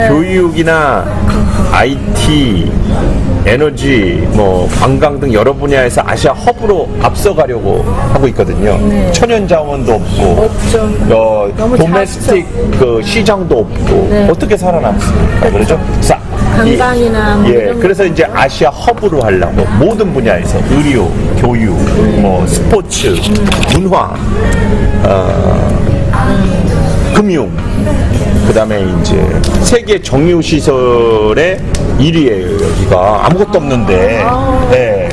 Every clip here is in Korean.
교육이나 IT, 에너지, 뭐 관광 등 여러 분야에서 아시아 허브로 앞서가려고 하고 있거든요. 천연 자원도 없고, 너무 도메스틱 그 시장도 없고 어떻게 살아남습니까? 그렇죠? 관광이나 뭐 이런 그래서 이제 아시아 허브로 하려고 모든 분야에서 의료, 교육, 뭐 스포츠, 문화, 금융, 그다음에 이제 세계 정유 시설의 1위예요. 여기가 아무것도 없는데,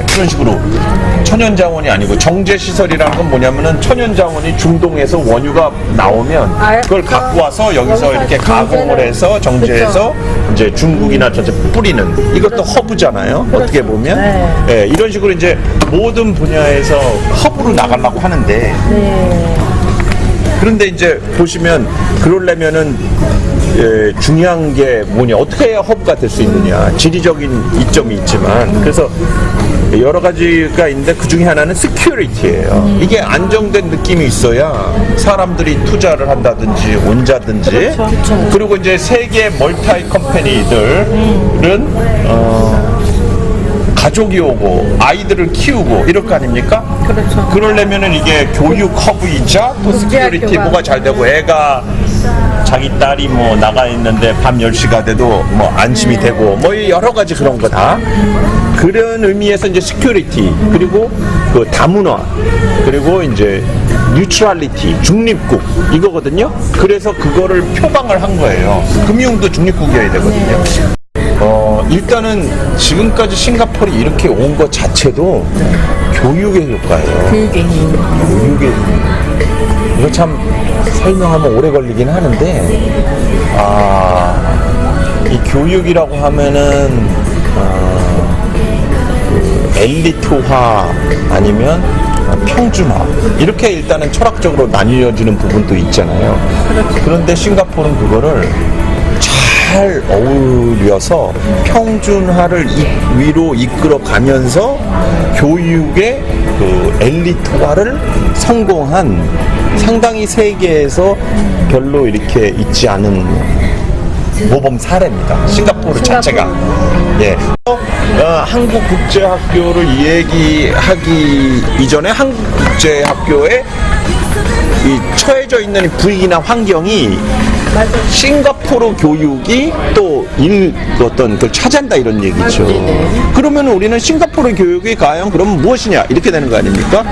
그런 식으로 천연 자원이 아니고 정제 시설이라는 건 뭐냐면은 천연 자원이 중동에서 원유가 나오면 그걸 갖고 와서 여기서 이렇게 가공을 해서 정제해서 이제 중국이나 전체 뿌리는 이것도 허브잖아요. 어떻게 보면 이런 식으로 이제 모든 분야에서 허브로 나가려고 하는데. 그런데 이제 보시면 그러려면은 중요한 게 뭐냐, 어떻게 해야 허브가 될 수 있느냐, 지리적인 이점이 있지만 그래서 여러 가지가 있는데 그 중에 하나는 시큐리티예요. 이게 안정된 느낌이 있어야 사람들이 투자를 한다든지 온다든지 그리고 이제 세계 멀티 컴퍼니들은 가족이 오고 아이들을 키우고 이럴 거 아닙니까? 그렇죠. 그러려면은 이게 교육 허브이자 또 시큐리티 뭐가 잘 되고 애가 자기 딸이 뭐 나가 있는데 밤 10시가 돼도 뭐 안심이 되고 뭐 여러 가지 그런 거 다 그런 의미에서 이제 시큐리티 그리고 그 다문화 그리고 이제 뉴트럴리티 중립국 이거거든요. 그래서 그거를 표방을 한 거예요. 금융도 중립국이어야 되거든요. 일단은 지금까지 싱가포르이 이렇게 온 것 자체도 교육의 효과예요. 교육의 힘. 이거 참 설명하면 오래 걸리긴 하는데, 이 교육이라고 하면은, 그 엘리트화 아니면 평준화. 이렇게 일단은 철학적으로 나뉘어지는 부분도 있잖아요. 그런데 싱가포르는 그거를 잘 어울려서 평준화를 위로 이끌어 가면서 교육의 그 엘리트화를 성공한 상당히 세계에서 별로 이렇게 있지 않은 모범 사례입니다. 싱가포르 자체가. 한국국제학교를 얘기하기 이전에 한국국제학교에 이 처해져 있는 분위기나 환경이 싱가포르 교육이 또 어떤 걸 차지한다 이런 얘기죠. 그러면 우리는 싱가포르 교육이 과연 그럼 무엇이냐 이렇게 되는 거 아닙니까?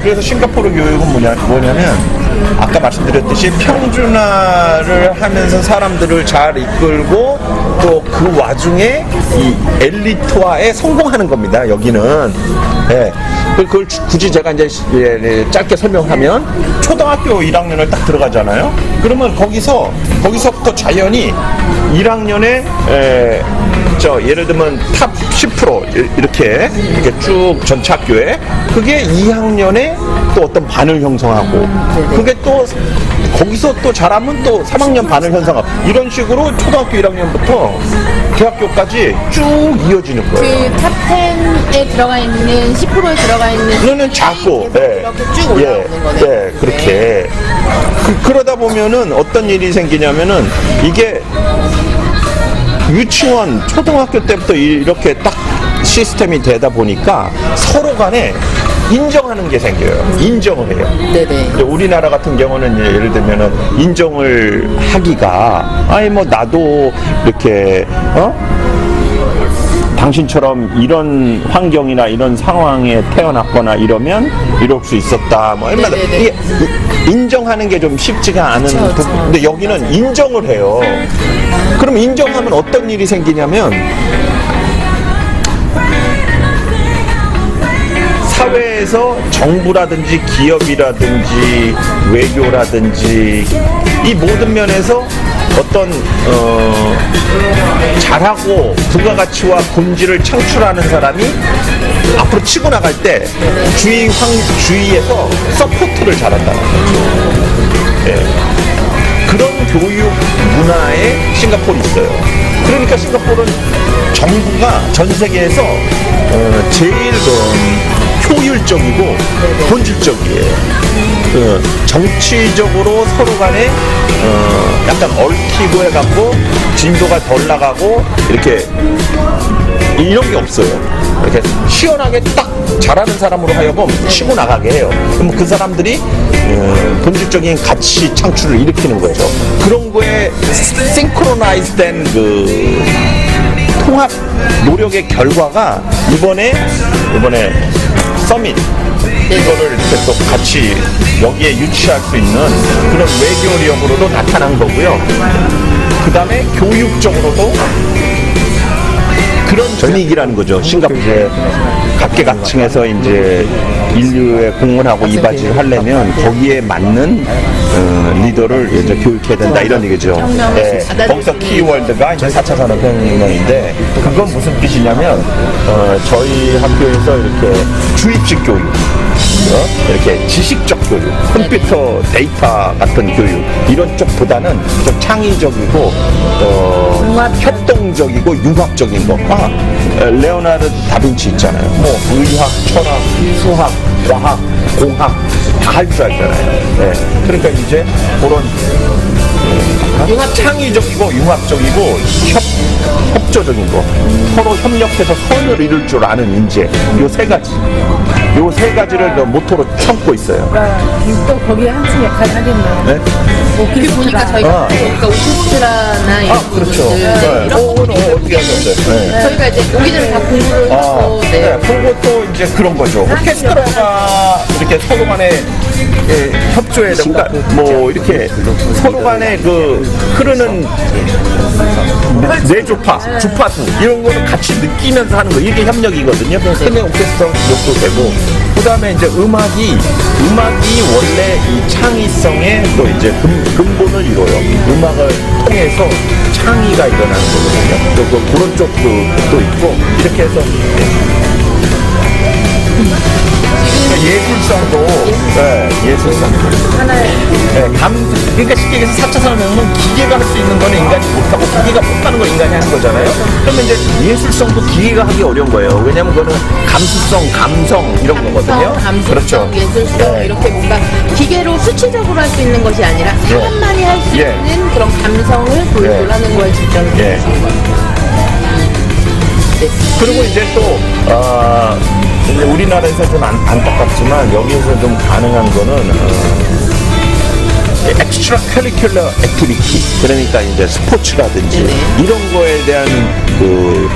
그래서 싱가포르 교육은 뭐냐면 아까 말씀드렸듯이 평준화를 하면서 사람들을 잘 이끌고 또 그 와중에 이 엘리트화에 성공하는 겁니다. 여기는. 그걸 굳이 제가 이제 짧게 설명하면 초등학교 1학년을 딱 들어가잖아요. 그러면 거기서부터 자연히 1학년에 예를 들면 탑 10% 이렇게 쭉 전체 학교에 그게 2학년에 또 어떤 반을 형성하고 그게 또 거기서 또 잘하면 또 3학년 반을 형성하고 이런 식으로 초등학교 1학년부터 대학교까지 쭉 이어지는 거예요. 그 탑 10에 들어가 있는 10%에 들어가 있는 그거는 작고 이렇게 쭉 올라오는 거네요. 그렇게 그러다 보면은 어떤 일이 생기냐면은 이게 유치원 초등학교 때부터 이렇게 딱 시스템이 되다 보니까 서로 간에 인정하는 게 생겨요. 인정을 해요. 네네. 우리나라 같은 경우는 예를 들면은 인정을 하기가 뭐 나도 이렇게 당신처럼 이런 환경이나 이런 상황에 태어났거나 이러면 이럴 수 있었다. 뭐 얼마나 이게 인정하는 게 좀 쉽지가 않은 부분. 근데 여기는 인정을 해요. 그럼 인정하면 어떤 일이 생기냐면 사회에서 정부라든지 기업이라든지 외교라든지 이 모든 면에서 어떤 잘하고 부가가치와 본질을 창출하는 사람이 앞으로 치고 나갈 때 주위에서 서포트를 잘한다는 거죠. 그런 교육 문화에 싱가포르 있어요. 그러니까 싱가포르는 정부가 전 세계에서 제일 효율적이고 본질적이에요. 정치적으로 서로 간에 약간 얽히고 해갖고 진도가 덜 나가고 이렇게 이런 게 없어요. 이렇게 시원하게 딱 잘하는 사람으로 하여금 치고 나가게 해요. 그럼 그 사람들이 본질적인 가치 창출을 일으키는 거죠. 그런 거에 싱크로나이즈된 그 통합 노력의 결과가 이번에 서밋 이거를 이렇게 또 같이 여기에 유치할 수 있는 그런 외교력으로도 나타난 거고요. 그 다음에 교육적으로도 그런 분위기라는 거죠. 싱가포르 이제 각계각층에서 이제 인류에 공헌하고 이바지를 하려면 거기에 맞는 리더를 이제 교육해야 된다 이런 얘기죠. 네, 거기서 키워드가 이제 4차 산업혁명인데 그건 무슨 뜻이냐면 저희 학교에서 이렇게 주입식 교육, 이렇게 지식적 교육, 컴퓨터 데이터 같은 교육 이런 쪽보다는 좀 창의적이고 협동적이고 융합적인 거. 레오나르도 다빈치 있잖아요. 뭐 의학, 철학, 수학, 과학, 공학 다 할 줄 알잖아요. 네. 그러니까 이제 그런 창의적이고 융합적이고 협조적인 거, 서로 협력해서 선을 이룰 줄 아는 인재, 요 세 가지를 모토로 삼고 있어요. 또 거기에 한층 역할을 하겠네요. 네? 그리고 보니까 저희가 보니까 오케스트라나 이런 그렇죠. 부분들 이런 어떻게 하셨어요? 네. 저희가 이제 오기 전에 다 공부를 하고 그것도 이제 그런 거죠. 오케스트라가 이렇게 서로 간에 협조해야 되고, 그러니까 뭐 이렇게 서로 간에 그 흐르는 뇌조파, 주파수 이런 거를 같이 느끼면서 하는 거 이게 협력이거든요. 근데 오케스트라 욕도 되고, 그 다음에 이제 음악이 원래 이 창의성의 또 이제 근본을 이뤄요. 음악을 통해서 창의가 일어나는 거거든요. 또 그런 쪽도 있고 이렇게 해서. 예술성도, 예술성도. 하나의 그러니까 쉽게 얘기해서 4차 산업혁명은 기계가 할 수 있는 거는 인간이 못하고 기계가 못하는 걸 인간이 하는 거잖아요. 그러면 이제 예술성도 기계가 하기 어려운 거예요. 왜냐면 그거는 감수성, 감성 이런 거거든요. 감수성, 그렇죠. 예술성 이렇게 뭔가 기계로 수치적으로 할 수 있는 것이 아니라 사람만이 할 수 있는 그런 감성을 보여주라는 거에 집중을 해주신 거예요. 그리고 이제 또 이제 우리나라에서 좀 안타깝지만 여기에서 좀 가능한 거는 엑스트라 커리큘러 액티비티, 그러니까 이제 스포츠라든지 이런 거에 대한 그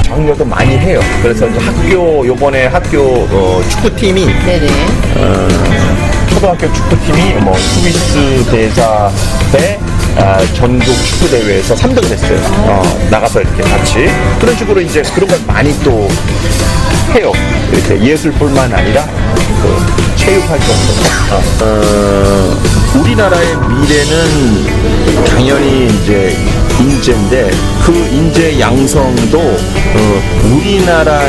장려도 많이 해요. 그래서 이제 요번에 학교 축구팀이 초등학교 축구팀이 뭐 스위스 대사 대 전국 축구 대회에서 3등을 했어요. 나가서 이렇게 같이 그런 식으로 이제 그런 걸 많이 또 해요. 이렇게 예술뿐만 아니라 체육 활동도. 우리나라의 미래는 당연히 이제 인재인데 그 인재 양성도 우리나라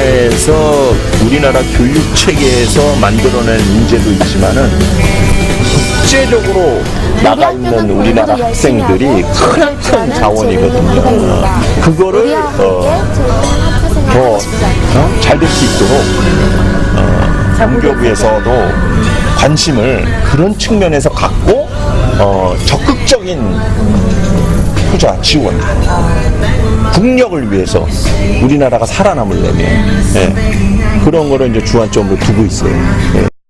교육 체계에서 만들어낸 인재도 있지만은 국제적으로 나가 있는 우리나라 학생들이 큰 자원이거든요. 그거를 더 잘 될 수 있도록 문교부에서도 관심을 그런 측면에서 갖고 적극적인 투자 지원, 국력을 위해서 우리나라가 살아남으려면 그런 거를 이제 주안점으로 두고 있어요.